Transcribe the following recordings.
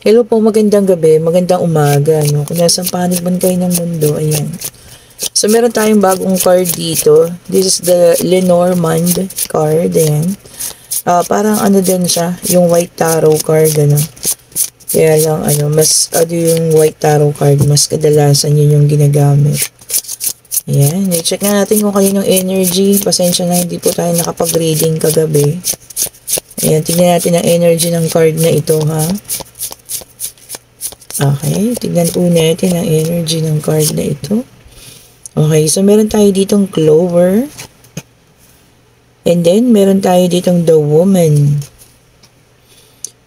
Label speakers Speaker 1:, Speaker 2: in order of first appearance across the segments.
Speaker 1: Hello po, magandang gabi, magandang umaga, no? Kung nasang panig man kayo ng mundo, ayan. So, meron tayong bagong card dito. This is the Lenormand card, ayan. Parang ano din siya, yung White Tarot card, ano. Kaya lang, mas, yung White Tarot card, mas kadalasan yun yung ginagamit. Ayan, i-check na natin kung kaninong energy. Pasensya na, hindi po tayo nakapag-reading kagabi. Ayan, tingnan natin ang energy ng card na ito, ha. Okay, tignan po natin ang energy ng card na ito. Okay, so meron tayo ditong Clover. And then, meron tayo ditong The Woman.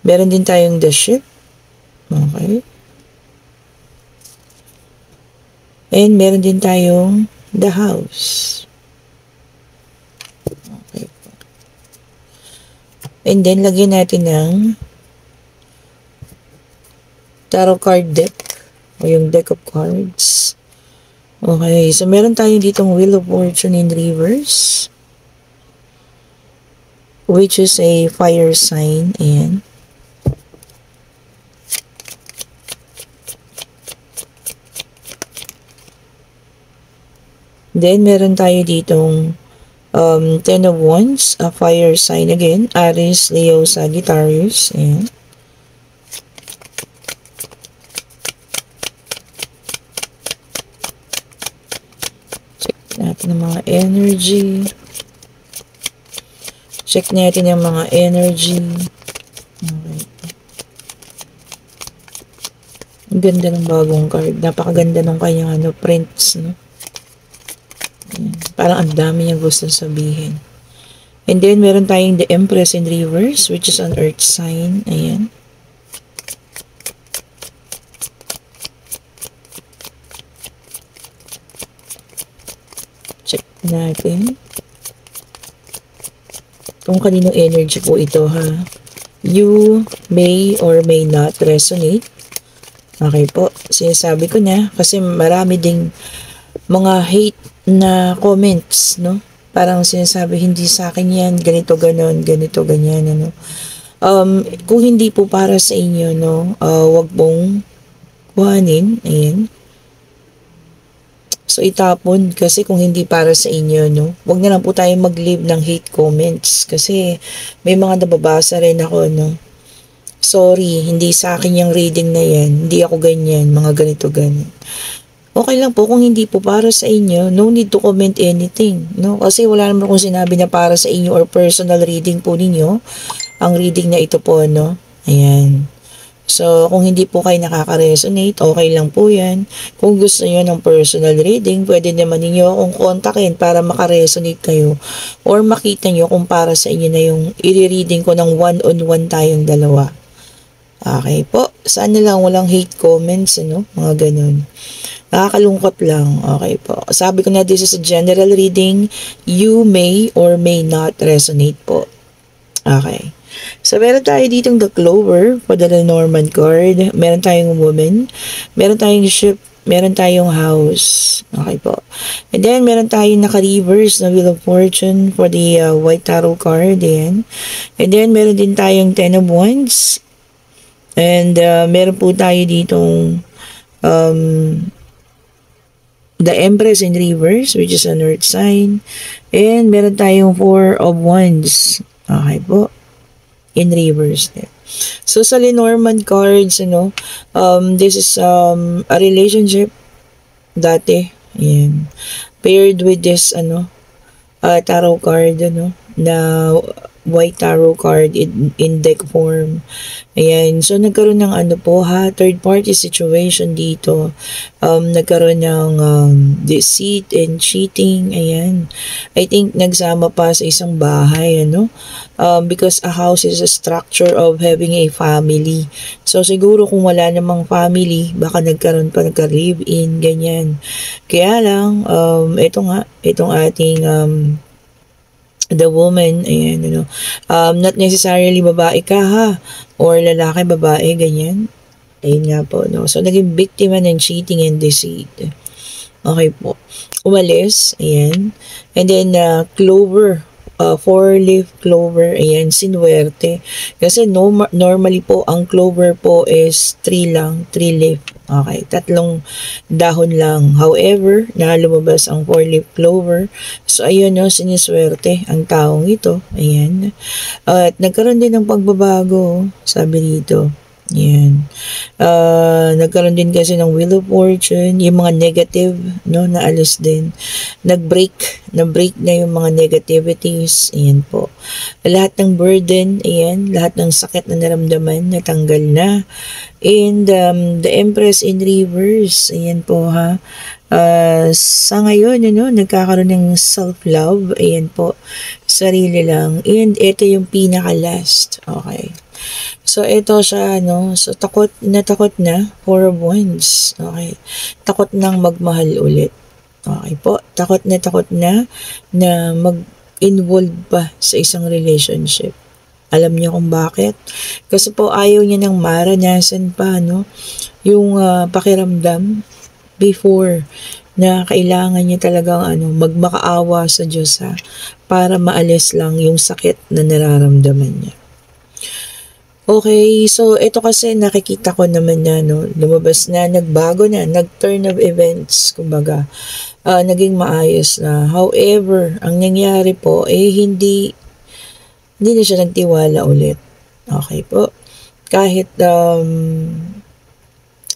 Speaker 1: Meron din tayong The Ship. Okay. And meron din tayong The House. Okay. And then, lagyan natin ng tarot card deck o yung deck of cards. Okay, so meron tayo ditong Wheel of Fortune in reverse, which is a fire sign. And then meron tayo ditong Ten of Wands, a fire sign again, Aries, Leo, Sagittarius. And natin ang mga energy. Check natin yung mga energy. Okay. Ang ganda ng bagong card. Napakaganda ng kanyang prints, no? Ayan. Parang ang dami niyang gusto sabihin. And then, meron tayong the Empress in reverse, which is an earth sign. Ayan. Check natin kung kaninong energy po ito, ha. You may or may not resonate. Okay po, sinasabi ko na kasi marami ding mga hate na comments, no? Parang sinasabi, hindi sa akin yan, ganito, ganon, ganito, ganyan, ano. Kung hindi po para sa inyo, no, wag mong kuhanin, ayan. So, itapon kasi kung hindi para sa inyo, no? Huwag na lang po tayo mag-leave ng hate comments kasi may mga nababasa rin ako, no? Sorry, hindi sa akin yung reading na yan. Hindi ako ganyan, mga ganito, ganyan. Okay lang po kung hindi po para sa inyo, no need to comment anything, no? Kasi wala naman akong sinabi na para sa inyo or personal reading po ninyo. Ang reading na ito po, no? Ayan. So, kung hindi po kayo nakaka-resonate, okay lang po yan. Kung gusto nyo ng personal reading, pwede naman ninyo akong kontakin para makaresonate kayo. Or makita nyo kung para sa inyo na yung i-reading ko ng one-on-one tayong dalawa. Okay po. Sana lang walang hate comments, ano? Mga ganun. Nakakalungkot lang. Okay po. Sabi ko na, this is a general reading. You may or may not resonate po. Okay. So, meron tayo ditong the Clover for the Lenormand card. Meron tayong Woman. Meron tayong Ship. Meron tayong House. Okay po. And then, meron tayong naka-reverse na Wheel of Fortune for the White Tarot card. Ayan. And then, meron din tayong Ten of Wands. And meron po tayo ditong the Empress in reverse, which is an earth sign. And meron tayong Four of Wands. Okay po. In reverse din. So, sa Lenormand cards, this is a relationship dati. Ayan. Paired with this, tarot card, na white tarot card in deck form. Ayan. So, nagkaroon ng third party situation dito. Nagkaroon ng deceit and cheating. Ayan. I think nagsama pa sa isang bahay, because a house is a structure of having a family. So, siguro kung wala namang family, baka nagka-live-in, ganyan. Kaya lang, itong ating the woman, ayan, not necessarily babae ka, ha, or lalaki, babae, ganyan. Ayun nga po, no. So, naging biktima ng cheating and deceit. Okay po. Umalis, ayan. And then, Clover four-leaf clover, ayan, sinuwerte. Kasi normally po, ang clover po is 3 lang, 3 leaf. Okay, 3 dahon lang. However, na lumabas ang four-leaf clover. So, ayun, no, siniswerte ang taong ito. Ayan. At nagkaroon din ng pagbabago, sabi dito. Yan. Nagkaroon din kasi ng Wheel of Fortune, yung mga negative, no, naalis din. Na-break na yung mga negativities. Ayan po. Lahat ng burden, ayan, lahat ng sakit na naramdaman, natanggal na. And the Empress in reverse, ayan po ha. Sa ngayon, ano, nagkakaroon ng self-love, ayan po, sarili lang. And ito yung pinaka-last, okay. So, ito siya, no? So, takot na, Four of Wands. Okay. Takot nang magmahal ulit. Okay po. Takot na mag-involve pa sa isang relationship. Alam niyo kung bakit? Kasi po, ayaw niya nang maranasan pa, no? Yung pakiramdam before na kailangan niya talagang magmakaawa sa Diyos, ha? Para maalis lang yung sakit na nararamdaman niya. Okay, so ito kasi nakikita ko naman na lumabas na, nagbago na, nag-turn of events, kumbaga, naging maayos na. However, ang nangyari po, hindi na siya nagtiwala ulit. Okay po. Kahit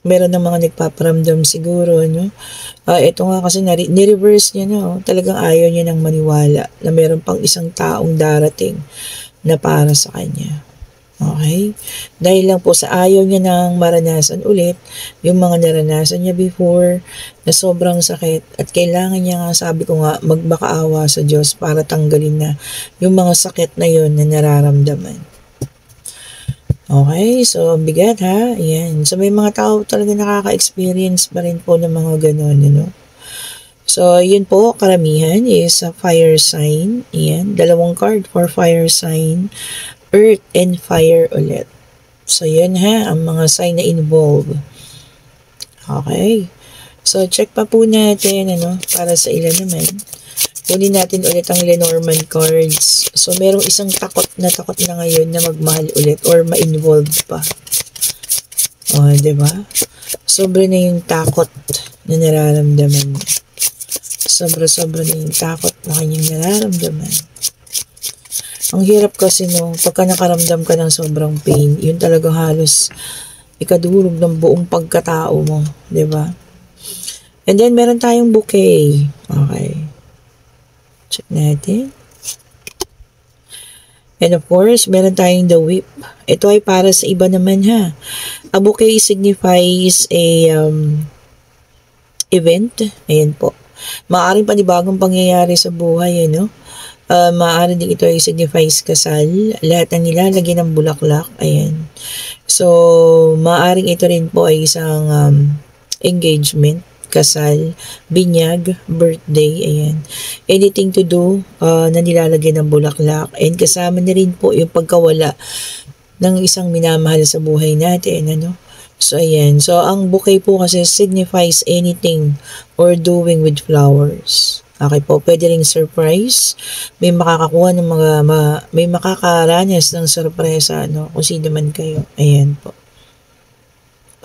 Speaker 1: meron ng mga nagpaparamdam siguro, no? Ito nga kasi ni-reverse niya, no? Talagang ayaw niya nang maniwala na meron pang isang taong darating na para sa kanya. Okay? Dahil lang po sa ayaw niya nang maranasan ulit yung mga naranasan niya before na sobrang sakit at kailangan niya nga, sabi ko nga, magmakaawa sa Diyos para tanggalin na yung mga sakit na yun na nararamdaman. Okay? So, bigat ha? Ayan. So, may mga tao talaga nakaka-experience pa rin po ng mga ganon, ano? So, yun po, karamihan is a fire sign. Ayan. 2 card for fire sign. Earth and fire ulit. So, yun ha, ang mga sign na involved. Okay. So, check pa po natin, para sa ilan naman. Kunin natin ulit ang Lenormand cards. So, merong isang takot na ngayon na magmahal ulit or ma-involve pa. O, diba? Sobra na yung takot na nararamdaman. Sobra na yung takot na kanyang nararamdaman. Ang hirap kasi pagka nakaramdam ka ng sobrang pain, yun talaga halos ikadurog ng buong pagkatao mo, di ba? And then, meron tayong bouquet. Okay. Check natin. And of course, meron tayong the whip. Ito ay para sa iba naman, ha. A bouquet signifies a event. Ayan po. Maaaring panibagong pangyayari sa buhay, maaari din ito ay signifies kasal. Lahat ng nilalagyan ng bulaklak. Ayan. So, maaring ito rin po ay isang engagement, kasal, binyag, birthday. Ayan. Anything to do na nilalagyan ng bulaklak. And kasama na rin po yung pagkawala ng isang minamahal sa buhay natin. So, ayan. So, ang bouquet po kasi signifies anything or doing with flowers. Okay po, pwede ring surprise. May makakakuha ng may makakaranas ng sorpresa, kung sino man kayo. Ayan po.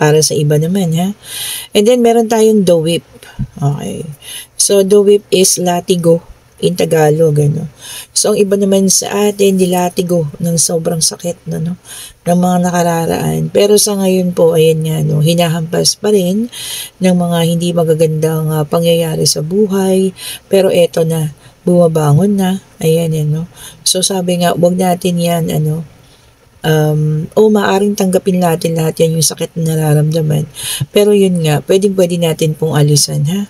Speaker 1: Para sa iba naman, ha. And then, meron tayong the whip. Okay. So, the whip is latigo in Tagalog, So, ang iba naman sa atin, dilatigo ng sobrang sakit, ng mga nakararaan. Pero sa ngayon po, ayan nga, hinahampas pa rin ng mga hindi magagandang pangyayari sa buhay. Pero eto na, bumabangon na. Ayan, So, sabi nga, wag natin yan, maaring tanggapin natin lahat yan, yung sakit na nararamdaman. Pero yun nga, pwede natin pong alisan, ha?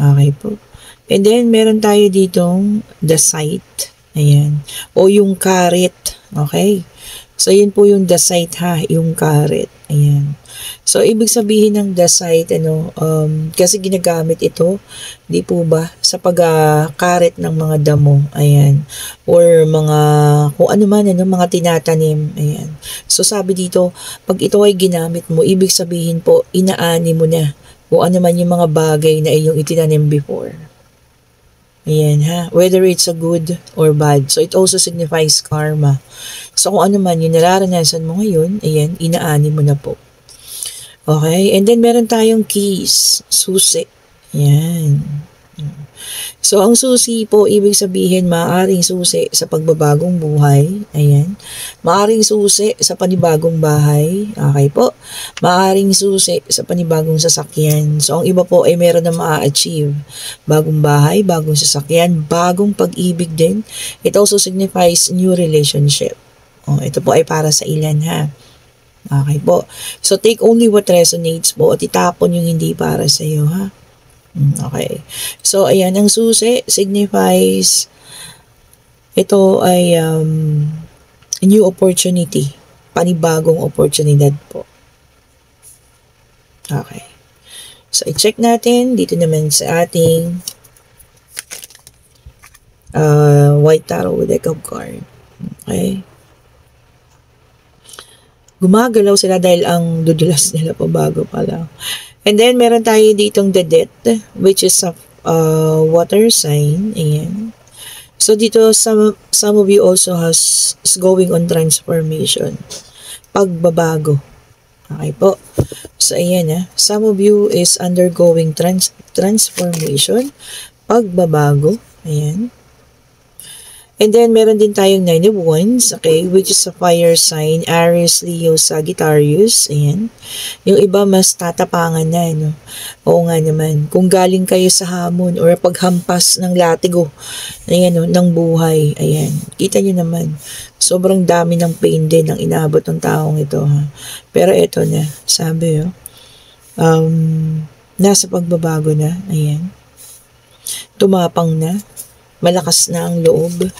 Speaker 1: Okay po. And then, meron tayo ditong the sight. Ayan. O yung carrot. Okay? So, yun po yung the sight, ha? Yung carrot. Ayan. So, ibig sabihin ng the sight, kasi ginagamit ito, di po ba, sa pag-karet ng mga damo. Ayan. Or mga, kung ano man, mga tinatanim. Ayan. So, sabi dito, pag ito ay ginamit mo, ibig sabihin po, inaani mo na kung ano man yung mga bagay na iyong itinanim before. Ayan ha. Whether it's a good or bad. So, it also signifies karma. So, kung ano man yung nararanasan mo ngayon, ayan, inaani mo na po. Okay? And then, meron tayong keys. Susi. Ayan. So, ang susi po, ibig sabihin, maaaring susi sa pagbabagong buhay. Ayan. Maaaring susi sa panibagong bahay. Okay po. Maaaring susi sa panibagong sasakyan. So, ang iba po ay meron na maa-achieve. Bagong bahay, bagong sasakyan, bagong pag-ibig din. It also signifies new relationship. Oh, ito po ay para sa ilan ha. Okay po. So, take only what resonates po at itapon yung hindi para sa iyo ha. Okay. So, ayan, ang susi signifies ito ay new opportunity. Panibagong oportunidad po. Okay. So, i-check natin dito naman sa ating White Tarot deck of card. Okay. Gumagalaw sila dahil ang dudulas nila pabago pa lang. And then, meron tayo ditong the Death, which is a water sign. Ayan. So, dito, some of you also is going on transformation. Pagbabago. Okay po. So, ayan ha. Some of you is undergoing transformation. Pagbabago. Ayan. And then, meron din tayong 9 of Wands, okay, which is a fire sign, Aries, Leo, Sagittarius, ayan. Yung iba mas tatapangan na, no? Oo nga naman. Kung galing kayo sa hamon or paghampas ng latigo, ayan, no, ng buhay, ayan. Kita nyo naman, sobrang dami ng pain din ang inaabot ng taong ito, ha. Pero eto na, sabi, nasa pagbabago na, ayan. Tumapang na, malakas na ang loob.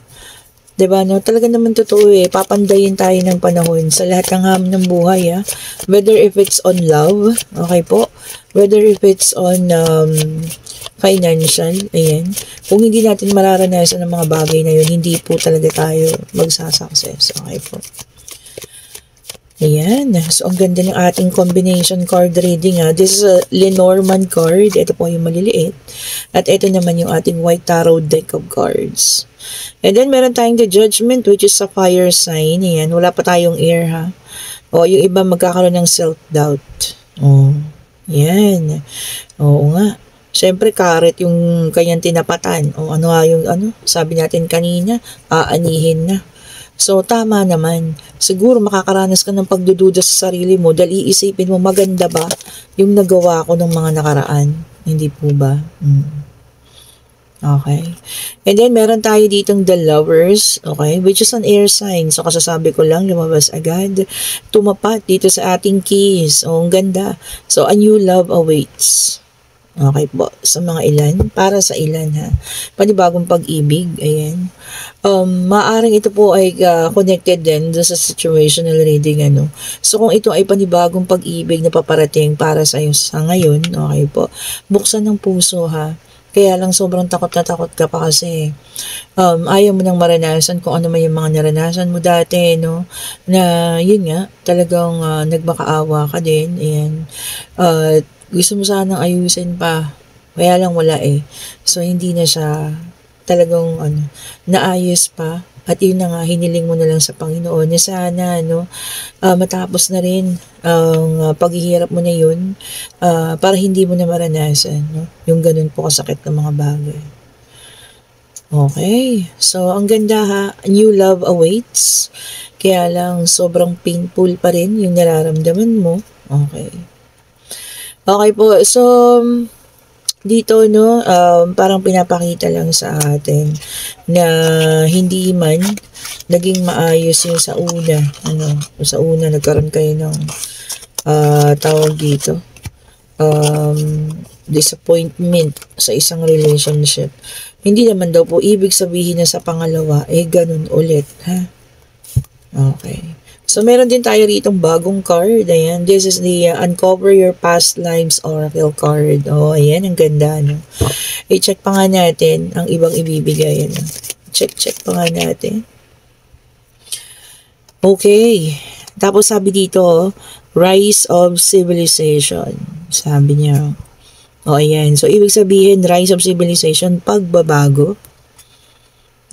Speaker 1: Diba, no? Talaga naman totoo eh. Papandayin tayo ng panahon sa lahat ng hamon ng buhay, ha? Whether if it's on love, okay po? Whether if it's on financial, ayan. Kung hindi natin mararanasan ng mga bagay na yun, hindi po talaga tayo magsasucess. Okay po. Ayan. So, ang ganda ng ating combination card reading, ha. This is a Lenormand card. Ito po yung maliliit. At ito naman yung ating White Tarot deck of cards. And then, meron tayong the Judgment, which is a fire sign. Ayan. Wala pa tayong air, ha. O, yung iba magkakaroon ng self-doubt. O, yan. Oo nga. Siyempre, karet yung kanyang tinapatan. O, ano nga yung, sabi natin kanina, aanihin na. So, tama naman. Siguro makakaranas ka ng pagdududa sa sarili mo dahil iisipin mo, maganda ba yung nagawa ko ng mga nakaraan? Hindi po ba? Okay. And then, meron tayo ditong the Lovers, okay, which is an air sign. So, kasasabi ko lang, lumabas agad. Tumapat dito sa ating keys. Oh, ang ganda. So, a new love awaits. Okay po, sa mga ilan, para sa ilan ha. Panibagong pag-ibig, ayan. Maaring ito po ay connected din sa situational reading, ano. So, kung ito ay panibagong pag-ibig na paparating para sa iyo sa ngayon, okay po, buksan ng puso ha. Kaya lang sobrang takot na takot ka pa kasi ayaw mo nang maranasan kung ano man yung mga naranasan mo dati, no? Na yun nga, talagang nagmakaawa ka din, ayan. Gusto mo sanang ayusin pa, kaya lang wala eh. So, hindi na siya talagang naayos pa. At yun na nga, hiniling mo na lang sa Panginoon na sana, matapos na rin ang paghihirap mo na yun para hindi mo na maranasan, no? Yung ganun po kasakit ng mga bagay. Okay. So, ang ganda ha. New love awaits. Kaya lang, sobrang painful pa rin yung nararamdaman mo. Okay. Okay po. So, dito, parang pinapakita lang sa atin na hindi man naging maayos yung sa una. Sa una, nagkaroon kayo ng tawag dito. Disappointment sa isang relationship. Hindi naman daw po ibig sabihin na sa pangalawa, ganun ulit, ha? Okay. So, meron din tayo ritong bagong card. Ayan. This is the Uncover Your Past Lives Oracle card. Oh, ayan. Ang ganda, no? I-check pa nga natin ang ibang ibibigay. Check pa nga natin. Okay. Tapos, sabi dito, Rise of Civilization. Sabi niya. O, ayan. So, ibig sabihin, rise of civilization, pagbabago.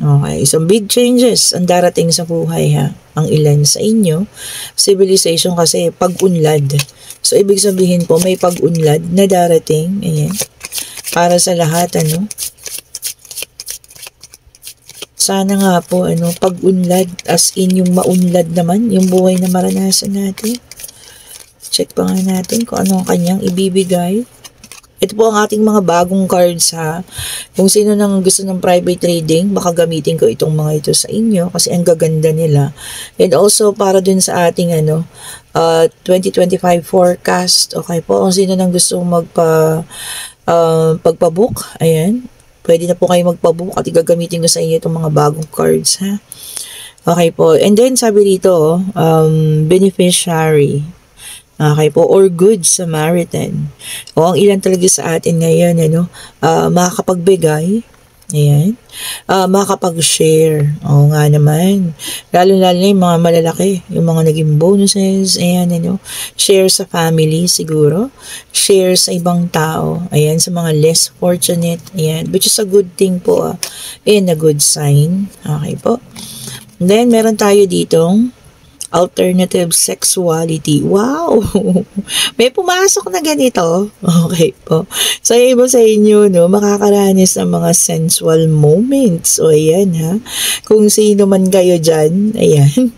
Speaker 1: Okay. So, big changes ang darating sa buhay, ha. Ang ilan sa inyo. Civilization kasi pag-unlad. So, ibig sabihin po, may pag-unlad na darating. Ayan. Para sa lahat, ano. Sana nga po, ano, pag-unlad, as in yung maunlad naman, yung buhay na maranasan natin. Check pa nga natin kung ano ang kanyang ibibigay. Ito po ang ating mga bagong cards, ha. Kung sino nang gusto ng private reading, baka gamitin ko itong mga ito sa inyo kasi ang gaganda nila. And also para dun sa ating 2025 forecast. Okay po, kung sino nang gusto pagpabook, ayan. Pwede na po kayo magpabook at gagamitin ko sa inyo itong mga bagong cards, ha. Okay po. And then sabi dito, beneficiary. Okay po, or good Samaritan. O ang ilan talaga sa atin ngayon, makakapagbigay, ayan, makakapag-share. Oo nga naman. Lalo-lalo na yung mga malalaki, yung mga naging bonuses, ayan, share sa family siguro, share sa ibang tao, ayan, sa mga less fortunate, ayan, which is a good thing po, and a good sign. Okay po. And then, meron tayo ditong alternative sexuality. Wow! May pumasok na ganito. Okay po. So, iba sa inyo, makakaranas ng mga sensual moments. O, ayan, ha. Kung sino man kayo dyan, ayan.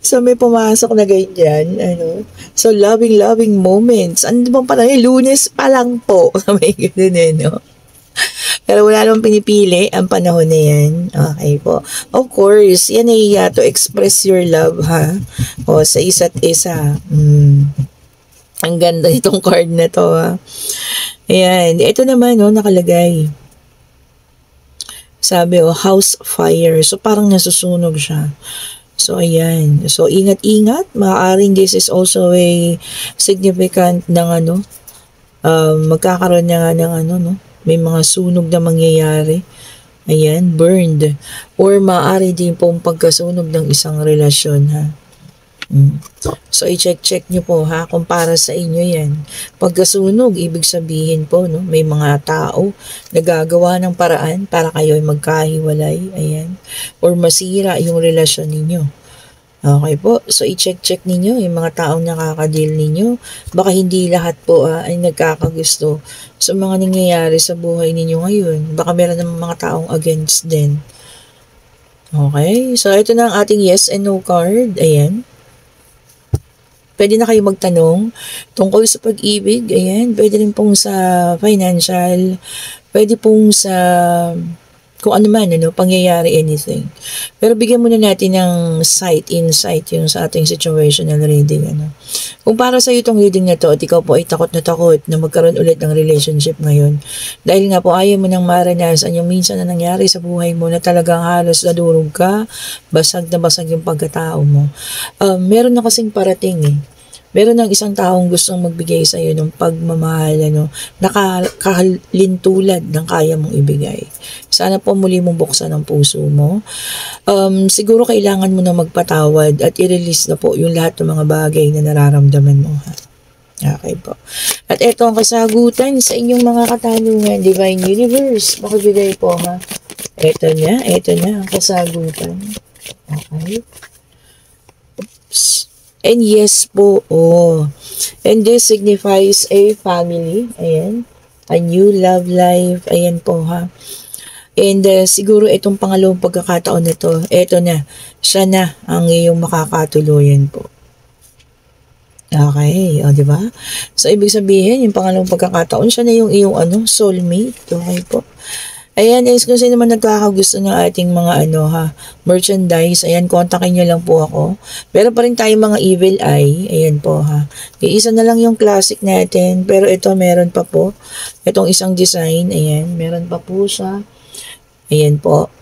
Speaker 1: So, may pumasok na ganyan, So, loving moments. Ano bang pala? Lunes pa lang po. May ganun, Pero wala namang pinipili ang panahon na yan. Okay po. Of course, yan ay to express your love, ha? O, sa isa't isa. Ang ganda itong card na to, ha? Ayan. Ito naman, nakalagay. Sabi, house fire. So, parang nasusunog siya. So, ayan. So, ingat-ingat. Maaaring this is also a significant ng magkakaroon na nga ng may mga sunog na mangyayari. Ayan, burned. Or maaari din pong pagkasunog ng isang relasyon, ha. So, i-check nyo po, ha, kung para sa inyo yan. Pagkasunog, ibig sabihin po, may mga tao na gagawa ng paraan para kayo ay magkahiwalay, ayan. Or masira yung relasyon ninyo. Okay po. So, i-check ninyo yung mga taong nakaka-deal ninyo. Baka hindi lahat po ay nagkakagusto sa mga nangyayari sa buhay ninyo ngayon. Baka meron ng mga taong against din. Okay. So, ito na ang ating yes and no card. Ayan. Pwede na kayo magtanong tungkol sa pag-ibig. Ayan. Pwede rin pong sa financial. Pwede pong sa kung ano man, pangyayari, anything. Pero bigyan muna natin ng insight yung sa ating situational reading, Kung para sa iyo itong reading na to at ikaw po ay takot na magkaroon ulit ng relationship ngayon. Dahil nga po ayaw mo nang maranasan yung minsan na nangyari sa buhay mo na talagang halos nadurog ka, basag na basag yung pagkatao mo. Meron na kasing parating, Meron ng isang taong gustong magbigay sa iyo ng pagmamahal, nakakalintulad ng kaya mong ibigay. Sana po muli mong buksan ang puso mo. Siguro kailangan mo na magpatawad at i-release na po yung lahat ng mga bagay na nararamdaman mo, ha. Okay po. At ito ang kasagutan sa inyong mga katanungan, Divine Universe. Makibigay po, ha. Ito na ang kasagutan. Okay. Oops. And yes po, And this signifies a family. Ayan. A new love life. Ayan po, ha. And siguro itong pangalawang pagkakataon na to, eto na. Siya na ang iyong makakatuluyan po. Okay, diba? So, ibig sabihin, yung pangalawang pagkakataon, siya na yung iyong soulmate. Okay po. Ayan, kung sino naman nagkakagusto ng ating mga merchandise, ayan, kontakin nyo lang po ako. Pero pa rin tayo mga evil eye, ayan po, ha. Iisa na lang yung classic natin, pero ito meron pa po. Itong isang design, ayan, meron pa po siya. Ayan po.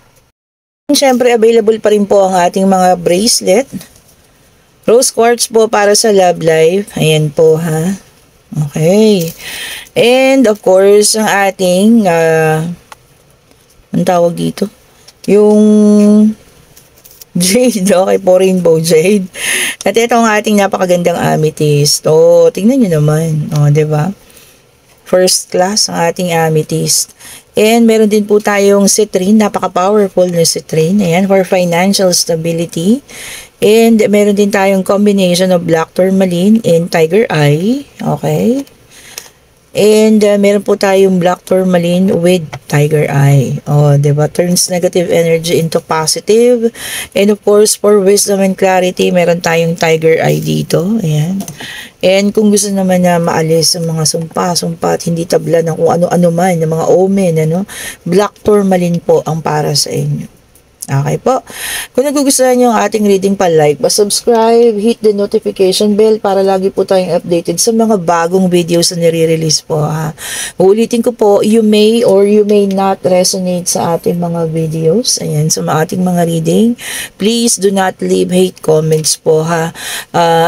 Speaker 1: Siyempre, available pa rin po ang ating mga bracelet. Rose quartz po para sa love life. Ayan po, ha. Okay. And, of course, ang ating ang tawag dito? Yung jade, okay po, rainbow jade. At ito ang ating napakagandang amethyst. Tingnan nyo naman. Diba? First class ang ating amethyst. And meron din po tayong citrine, napaka-powerful na citrine. Ayan, for financial stability. And meron din tayong combination of black tourmaline and tiger eye. Okay. And meron po tayong black tourmaline with tiger eye. Oh, 'di ba? Turns negative energy into positive. And of course, for wisdom and clarity, meron tayong tiger eye dito. Ayan. And kung gusto naman na maalis ang mga sumpa at hindi tabla ng kung ano-ano man, ng mga omen, black tourmaline po ang para sa inyo. Okay po. Kung nagugustuhan nyo ang ating reading, pa-like, pa-subscribe, hit the notification bell para lagi po tayong updated sa mga bagong videos na nire-release po, ha. Uulitin ko po, you may or you may not resonate sa ating mga videos. Ayan, sa ating mga reading. Please do not leave hate comments po, ha.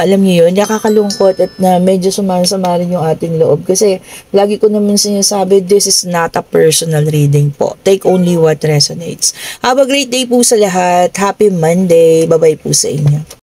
Speaker 1: Alam niyo yun, nakakalungkot at na medyo sumasama rin yung ating loob. Kasi lagi ko naman sinasabi, this is not a personal reading po. Take only what resonates. Have a great day po sa lahat. Happy Monday. Bye-bye po sa inyo.